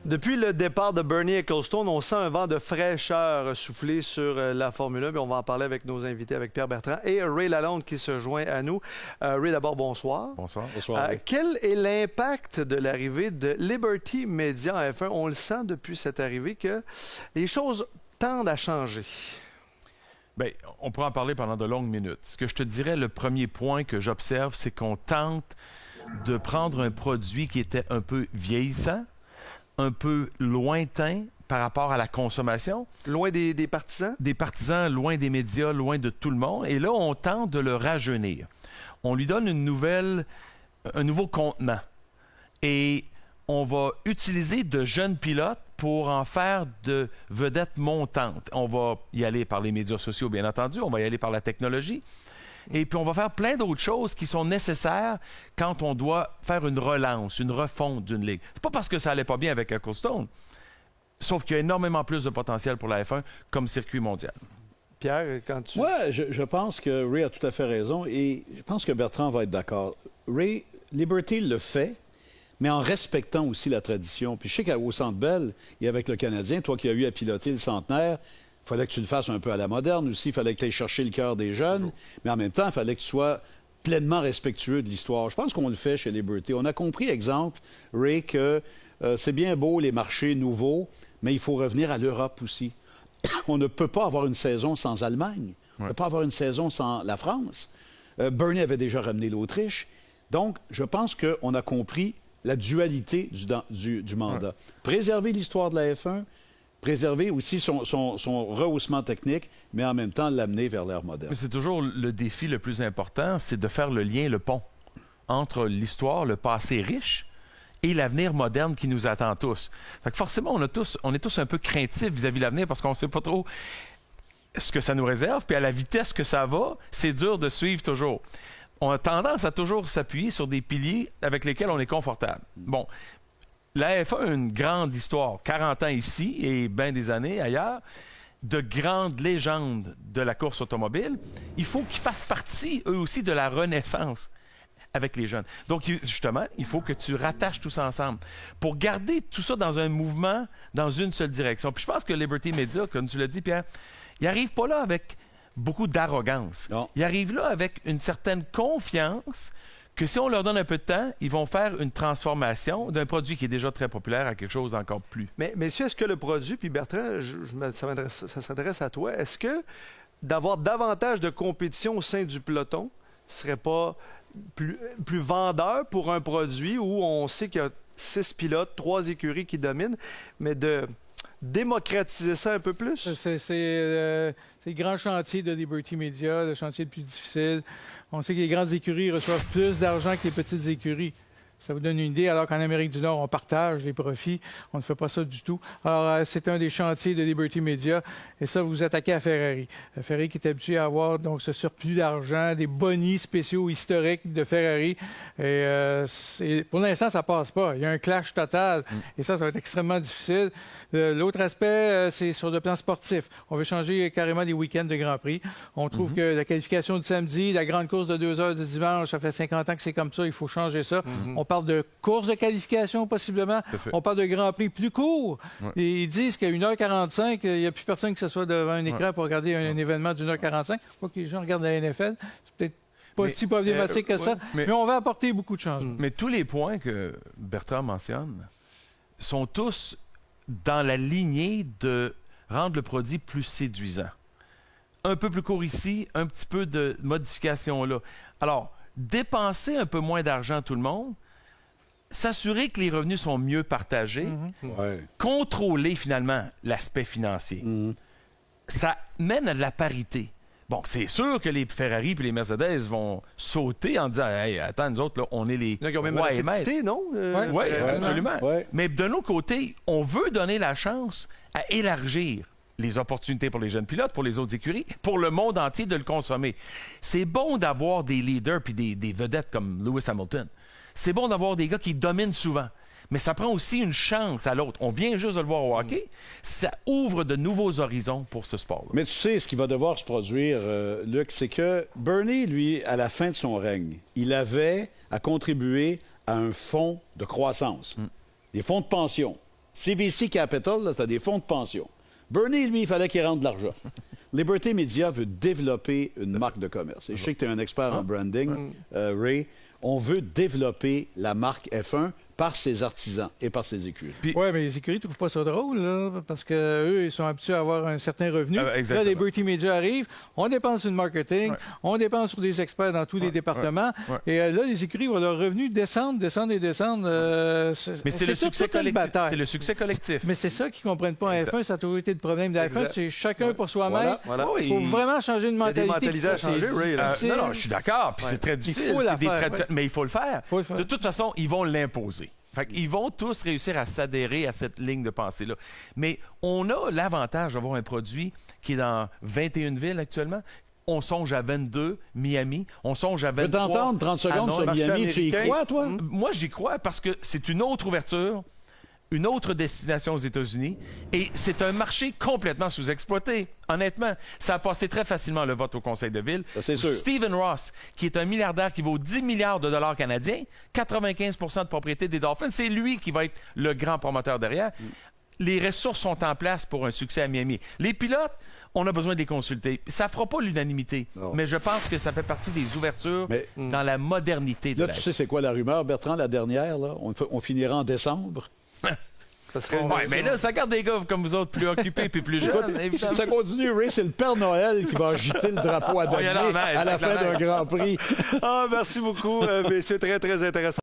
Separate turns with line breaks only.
Depuis le départ de Bernie Ecclestone, on sent un vent de fraîcheur souffler sur la Formule 1. Puis on va en parler avec nos invités, avec Pierre Bertrand et Ray Lalonde qui se joint à nous. Ray, d'abord, bonsoir.
Bonsoir.
Bonsoir.
Quel est l'impact de l'arrivée de Liberty Media en F1? On le sent depuis cette arrivée que les choses tendent à changer.
Bien, on pourra en parler pendant de longues minutes. Ce que je te dirais, le premier point que j'observe, c'est qu'on tente de prendre un produit qui était un peu vieillissant, un peu lointain par rapport à la consommation.
Loin des partisans?
Des partisans, loin des médias, loin de tout le monde. Et là, on tente de le rajeunir. On lui donne un nouveau contenant. Et on va utiliser de jeunes pilotes pour en faire de vedettes montantes. On va y aller par les médias sociaux, bien entendu. On va y aller par la technologie. Et puis, on va faire plein d'autres choses qui sont nécessaires quand on doit faire une relance, une refonte d'une ligue. C'est pas parce que ça allait pas bien avec Ecclestone, sauf qu'il y a énormément plus de potentiel pour la F1 comme circuit mondial.
Pierre, quand tu...
Oui, je pense que Ray a tout à fait raison et je pense que Bertrand va être d'accord. Ray, Liberty le fait, mais en respectant aussi la tradition. Puis je sais qu'au Centre Bell, et avec le Canadien, toi qui as eu à piloter le centenaire, il fallait que tu le fasses un peu à la moderne aussi. Il fallait que tu ailles chercher le cœur des jeunes. Mais en même temps, il fallait que tu sois pleinement respectueux de l'histoire. Je pense qu'on le fait chez Liberty. On a compris, exemple, Ray, que c'est bien beau les marchés nouveaux, mais il faut revenir à l'Europe aussi. On ne peut pas avoir une saison sans Allemagne. On ne peut pas avoir une saison sans la France. Bernie avait déjà ramené l'Autriche. Donc, je pense qu'on a compris la dualité du mandat. Préserver l'histoire de la F1, préserver aussi son rehaussement technique, mais en même temps l'amener vers l'ère moderne.
C'est toujours le défi le plus important, c'est de faire le lien, le pont entre l'histoire, le passé riche et l'avenir moderne qui nous attend tous. Fait que forcément, on est tous un peu craintifs vis-à-vis de l'avenir parce qu'on ne sait pas trop ce que ça nous réserve, puis à la vitesse que ça va, c'est dur de suivre toujours. On a tendance à toujours s'appuyer sur des piliers avec lesquels on est confortable. Bon, la F1 a une grande histoire, 40 ans ici et bien des années ailleurs, de grandes légendes de la course automobile. Il faut qu'ils fassent partie, eux aussi, de la renaissance avec les jeunes. Donc, justement, il faut que tu rattaches tout ça ensemble pour garder tout ça dans un mouvement, dans une seule direction. Puis je pense que Liberty Media, comme tu l'as dit, Pierre, il n'arrive pas là avec beaucoup d'arrogance. Il arrive là avec une certaine confiance que si on leur donne un peu de temps, ils vont faire une transformation d'un produit qui est déjà très populaire à quelque chose d'encore plus.
Mais messieurs, est-ce que le produit, puis Bertrand, ça s'adresse à toi, est-ce que d'avoir davantage de compétition au sein du peloton ne serait pas plus vendeur pour un produit où on sait qu'il y a 6 pilotes, 3 écuries qui dominent, mais de démocratiser ça un peu plus?
C'est le grand chantier de Liberty Media, le chantier le plus difficile. On sait que les grandes écuries reçoivent plus d'argent que les petites écuries. Ça vous donne une idée, alors qu'en Amérique du Nord, on partage les profits. On ne fait pas ça du tout. Alors, c'est un des chantiers de Liberty Media. Et ça, vous attaquez à Ferrari. Ferrari qui est habitué à avoir donc, ce surplus d'argent, des bonis spéciaux historiques de Ferrari. Et pour l'instant, ça passe pas. Il y a un clash total. Et ça va être extrêmement difficile. L'autre aspect, c'est sur le plan sportif. On veut changer carrément les week-ends de Grand Prix. On trouve que la qualification du samedi, la grande course de 2 heures du dimanche, ça fait 50 ans que c'est comme ça. Il faut changer ça. On parle de course de qualification, possiblement. On parle de Grand Prix plus court. Et ils disent qu'à 1h45, il n'y a plus personne qui s'assoit devant un écran pour regarder un événement d'1h45. Faut que les gens regardent la NFL. C'est peut-être pas si problématique que ça. Mais on va apporter beaucoup de changements.
Mais tous les points que Bertrand mentionne sont tous dans la lignée de rendre le produit plus séduisant. Un peu plus court ici, un petit peu de modification là. Alors, dépenser un peu moins d'argent tout le monde, s'assurer que les revenus sont mieux partagés, contrôler finalement l'aspect financier. Ça mène à de la parité. Bon, c'est sûr que les Ferrari et les Mercedes vont sauter en disant « Hey, attends, nous autres, là, on est les rois et maîtres. »
non?
Oui, absolument. Mais d'un autre côté, on veut donner la chance à élargir les opportunités pour les jeunes pilotes, pour les autres écuries, pour le monde entier de le consommer. C'est bon d'avoir des leaders puis des vedettes comme Lewis Hamilton. C'est bon d'avoir des gars qui dominent souvent. Mais ça prend aussi une chance à l'autre. On vient juste de le voir au hockey. Ça ouvre de nouveaux horizons pour ce sport-là.
Mais tu sais, ce qui va devoir se produire, Luc, c'est que Bernie, lui, à la fin de son règne, il avait à contribuer à un fonds de croissance, des fonds de pension. CVC Capital, là, c'était des fonds de pension. Bernie, lui, il fallait qu'il rentre de l'argent. Liberty Media veut développer une marque de commerce. Et je sais que tu es un expert en branding, Ray. On veut développer la marque F1 par ses artisans et par ses écuries.
Oui, mais les écuries ne trouvent pas ça drôle, là, parce qu'eux, ils sont habitués à avoir un certain revenu. Là, les Liberty Media arrivent, on dépense sur le marketing, on dépense sur des experts dans tous les départements, et là, les écuries, leurs revenus descendent.
Mais c'est le succès collectif. C'est le succès collectif.
Mais c'est ça qu'ils ne comprennent pas en F1, ça a toujours été le problème de la F1, c'est chacun pour soi-même.
Voilà.
Il faut vraiment changer de mentalité.
Il y a des mentalités à changer, Ray. Là.
Non, je suis d'accord, puis c'est très difficile. Mais il faut le faire. De toute façon, ils vont l'imposer. Fait qu'ils vont tous réussir à s'adhérer à cette ligne de pensée-là. Mais on a l'avantage d'avoir un produit qui est dans 21 villes actuellement. On songe à 22, Miami. On songe à 23.
Je peux t'entendre 30 secondes sur Miami. Tu y crois, toi?
Moi, j'y crois parce que c'est une autre ouverture, une autre destination aux États-Unis. Et c'est un marché complètement sous-exploité. Honnêtement, ça a passé très facilement le vote au Conseil de ville.
Ça, c'est sûr.
Stephen Ross, qui est un milliardaire qui vaut 10 milliards de dollars canadiens, 95 de propriété des Dolphins, c'est lui qui va être le grand promoteur derrière. Les ressources sont en place pour un succès à Miami. Les pilotes, on a besoin de les consulter. Ça ne fera pas l'unanimité, mais je pense que ça fait partie des ouvertures dans la modernité de
là, tu sais c'est quoi la rumeur, Bertrand, la dernière? Là? On finira en décembre.
Ça serait
mais là, ça garde des gars comme vous autres plus occupés et plus jeunes.
Si ça continue, Ray, c'est le Père Noël qui va agiter le drapeau à Daniel à la fin d'un Grand Prix.
Merci beaucoup, messieurs. Très, très intéressant.